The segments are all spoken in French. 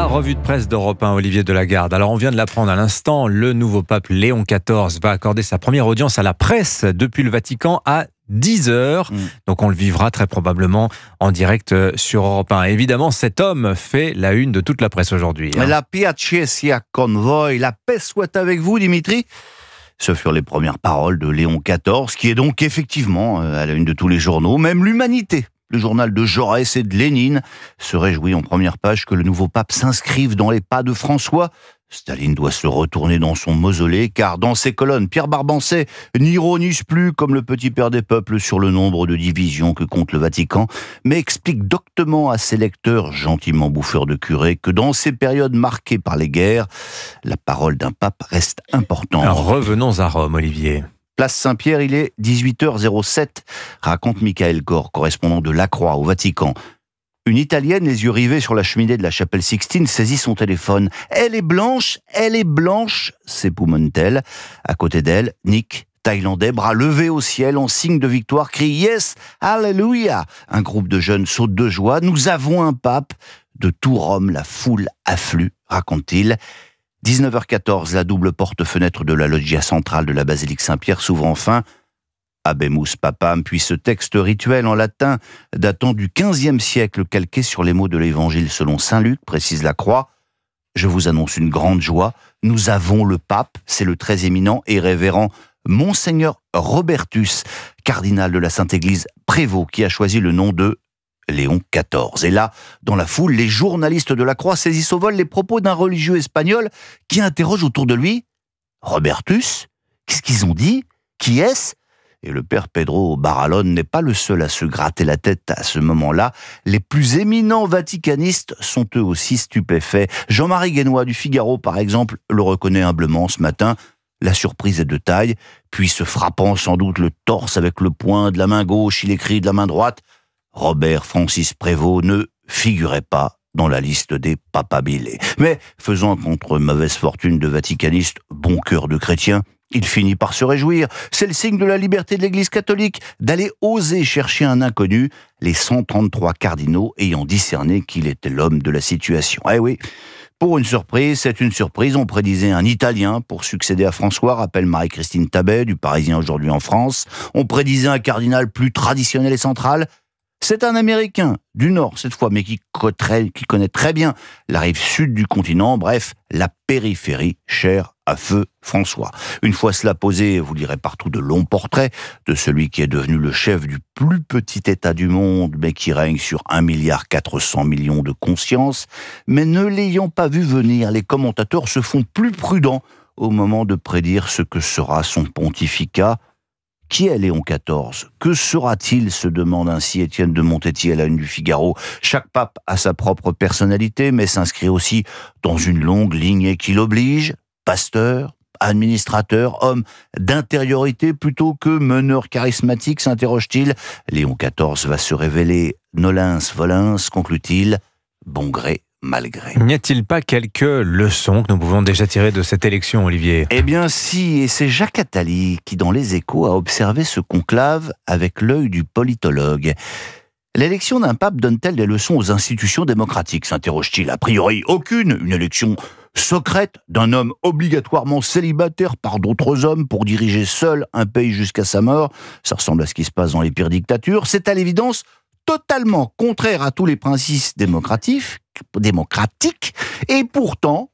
La revue de presse d'Europe 1, Olivier Delagarde. Alors on vient de l'apprendre à l'instant, le nouveau pape Léon XIV va accorder sa première audience à la presse depuis le Vatican à 10h. Donc on le vivra très probablement en direct sur Europe 1. Évidemment, cet homme fait la une de toute la presse aujourd'hui. La pace sia con voi, la paix soit avec vous, Dimitri. Ce furent les premières paroles de Léon XIV, qui est donc effectivement à la une de tous les journaux, même l'Humanité. Le journal de Jaurès et de Lénine se réjouit en première page que le nouveau pape s'inscrive dans les pas de François. Staline doit se retourner dans son mausolée, car dans ses colonnes, Pierre Barbancet n'ironise plus comme le petit père des peuples sur le nombre de divisions que compte le Vatican, mais explique doctement à ses lecteurs, gentiment bouffeurs de curé, que dans ces périodes marquées par les guerres, la parole d'un pape reste importante. Alors revenons à Rome, Olivier. Place Saint-Pierre, il est 18h07, raconte Michael Gore, correspondant de La Croix au Vatican. Une Italienne, les yeux rivés sur la cheminée de la chapelle Sixtine, saisit son téléphone. Elle est blanche, s'époumonne-t-elle. À côté d'elle, Nick, Thaïlandais, bras levés au ciel en signe de victoire, crie « Yes, Alléluia !» Un groupe de jeunes saute de joie. « Nous avons un pape !» De tout Rome, la foule afflue, raconte-t-il. 19h14, la double porte-fenêtre de la loggia centrale de la basilique Saint-Pierre s'ouvre enfin. Habemus Papam, puis ce texte rituel en latin datant du XVe siècle calqué sur les mots de l'évangile selon saint Luc, précise La Croix. Je vous annonce une grande joie, nous avons le pape, c'est le très éminent et révérend Monseigneur Robertus, cardinal de la Sainte Église Prévost, qui a choisi le nom de Léon XIV. Et là, dans la foule, les journalistes de La Croix saisissent au vol les propos d'un religieux espagnol qui interroge autour de lui « Robertus ? Qu'est-ce qu'ils ont dit ? Qui est-ce » Et le père Pedro Barralone n'est pas le seul à se gratter la tête à ce moment-là. Les plus éminents vaticanistes sont eux aussi stupéfaits. Jean-Marie Guénois du Figaro, par exemple, le reconnaît humblement ce matin. La surprise est de taille. Puis, se frappant sans doute le torse avec le poing de la main gauche, il écrit de la main droite « Robert Francis Prévost ne figurait pas dans la liste des papabilés. » Mais, faisant contre mauvaise fortune de vaticaniste, bon cœur de chrétien, il finit par se réjouir. C'est le signe de la liberté de l'Église catholique d'aller oser chercher un inconnu, les 133 cardinaux ayant discerné qu'il était l'homme de la situation. Eh oui, pour une surprise, c'est une surprise. On prédisait un Italien pour succéder à François, rappelle Marie-Christine Tabet, du Parisien aujourd'hui en France. On prédisait un cardinal plus traditionnel et central. C'est un Américain, du Nord cette fois, mais qui connaît très bien la rive sud du continent, bref, la périphérie chère à feu François. Une fois cela posé, vous lirez partout de longs portraits de celui qui est devenu le chef du plus petit État du monde, mais qui règne sur 1,4 milliard de consciences. Mais ne l'ayant pas vu venir, les commentateurs se font plus prudents au moment de prédire ce que sera son pontificat. Qui est Léon XIV ? Que sera-t-il ? Se demande ainsi Étienne de Montetti à la une du Figaro. Chaque pape a sa propre personnalité, mais s'inscrit aussi dans une longue lignée qui l'oblige. Pasteur, administrateur, homme d'intériorité plutôt que meneur charismatique, s'interroge-t-il. Léon XIV va se révéler nolens volens, conclut-il, bon gré. Malgré. N'y a-t-il pas quelques leçons que nous pouvons déjà tirer de cette élection, Olivier ? Eh bien si, et c'est Jacques Attali qui, dans Les Échos, a observé ce conclave avec l'œil du politologue. L'élection d'un pape donne-t-elle des leçons aux institutions démocratiques, s'interroge-t-il. A priori, aucune. Une élection secrète d'un homme obligatoirement célibataire par d'autres hommes pour diriger seul un pays jusqu'à sa mort. Ça ressemble à ce qui se passe dans les pires dictatures. C'est à l'évidence totalement contraire à tous les principes démocratiques, et pourtant,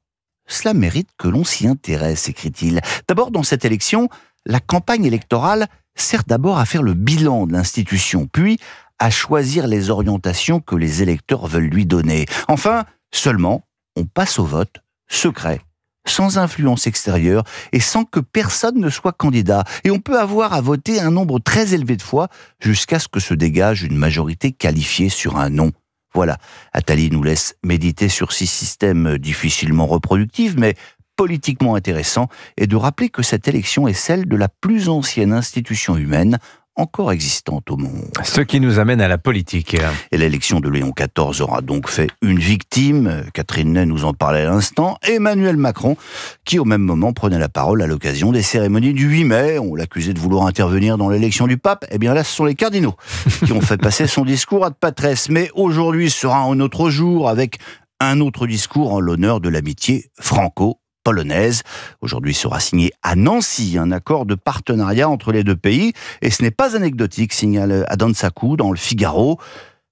cela mérite que l'on s'y intéresse, écrit-il. D'abord, dans cette élection, la campagne électorale sert d'abord à faire le bilan de l'institution, puis à choisir les orientations que les électeurs veulent lui donner. Enfin, seulement, on passe au vote secret, sans influence extérieure et sans que personne ne soit candidat. Et on peut avoir à voter un nombre très élevé de fois jusqu'à ce que se dégage une majorité qualifiée sur un non. Voilà, Attali nous laisse méditer sur ces systèmes difficilement reproductifs, mais politiquement intéressants, et de rappeler que cette élection est celle de la plus ancienne institution humaine encore existante au monde. Ce qui nous amène à la politique. Et l'élection de Léon XIV aura donc fait une victime. Catherine Ney nous en parlait à l'instant. Emmanuel Macron, qui au même moment prenait la parole à l'occasion des cérémonies du 8 mai. On l'accusait de vouloir intervenir dans l'élection du pape. Eh bien là, ce sont les cardinaux qui ont fait passer son discours ad patres. Mais aujourd'hui sera un autre jour avec un autre discours en l'honneur de l'amitié franco-polonaise. Aujourd'hui sera signé à Nancy un accord de partenariat entre les deux pays. Et ce n'est pas anecdotique, signale Adam Sakou dans le Figaro.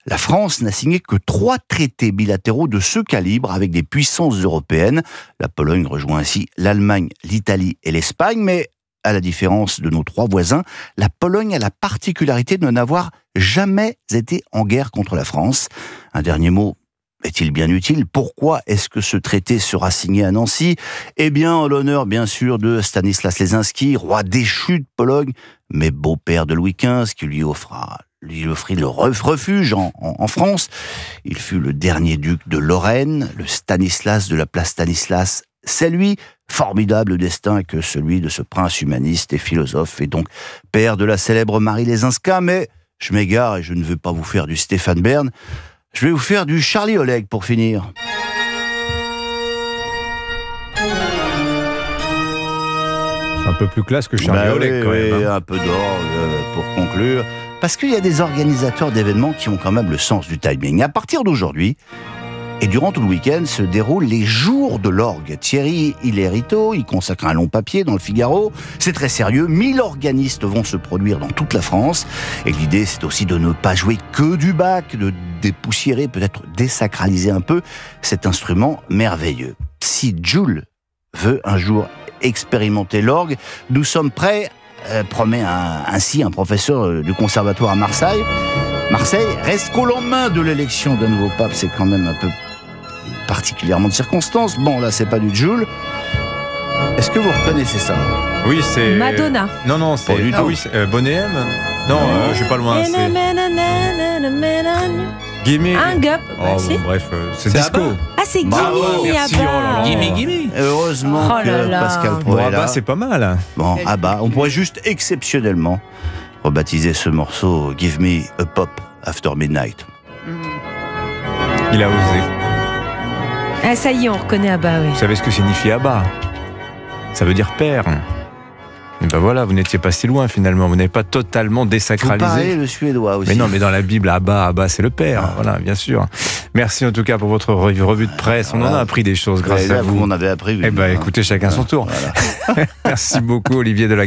La France n'a signé que 3 traités bilatéraux de ce calibre avec des puissances européennes. La Pologne rejoint ainsi l'Allemagne, l'Italie et l'Espagne, mais à la différence de nos 3 voisins, la Pologne a la particularité de n'avoir jamais été en guerre contre la France. Un dernier mot est-il bien utile? Pourquoi est-ce que ce traité sera signé à Nancy? Eh bien, en l'honneur, bien sûr, de Stanislas Leśniczki, roi déchu de Pologne, mais beau-père de Louis XV, qui lui offrit le refuge en France. Il fut le dernier duc de Lorraine, le Stanislas de la place Stanislas. C'est lui, formidable destin que celui de ce prince humaniste et philosophe, et donc père de la célèbre Marie Lesinska. Mais je m'égare et je ne veux pas vous faire du Stéphane Bern. Je vais vous faire du Charlie Oleg pour finir. C'est un peu plus classe que Charlie Oleg, quand même. Oui, un peu d'orgue pour conclure. Parce qu'il y a des organisateurs d'événements qui ont quand même le sens du timing. À partir d'aujourd'hui, et durant tout le week-end, se déroulent les jours de l'orgue. Thierry Hillerito y consacre un long papier dans le Figaro. C'est très sérieux. 1000 organistes vont se produire dans toute la France. Et l'idée, c'est aussi de ne pas jouer que du Bach, de dépoussiérer, peut-être désacraliser un peu cet instrument merveilleux. Si Jules veut un jour expérimenter l'orgue, nous sommes prêts, promet ainsi un professeur du conservatoire à Marseille. Marseille reste qu'au lendemain de l'élection d'un nouveau pape, c'est quand même un peu particulièrement de circonstance. Bon, là, c'est pas du Jules. Est-ce que vous reconnaissez ça? Oui, c'est... Madonna. Non, c'est... Pas du tout. oui, c'est Bonnet M. Non, je suis pas loin, c'est... Gimme. Un gup. Oh, Si. bon, bref, c'est C'est disco. Abba. Ah, c'est Gimme. Bravo, merci, Abba. oh là là. Gimme. Heureusement Oh là que là. Pascal Bon, Pro est ah là. bah, c'est pas mal. Bon, Abba, on pourrait juste exceptionnellement rebaptiser ce morceau « Give me a pop after midnight Il a osé. Ah, ça y est, on reconnaît Abba, oui. Vous savez ce que signifie Abba? Ça veut dire père. Et ben voilà, vous n'étiez pas si loin finalement. Vous n'avez pas totalement ». Vous désacralisé. parlez le suédois aussi. Mais non, mais dans la Bible, Abba, c'est le père. Voilà, bien sûr. Merci en tout cas pour votre revue de presse. On en a appris des choses grâce Et là, à vous vous. m'en avez appris. Eh ben, écoutez, chacun son tour. Voilà. Merci beaucoup, Olivier Delagarde.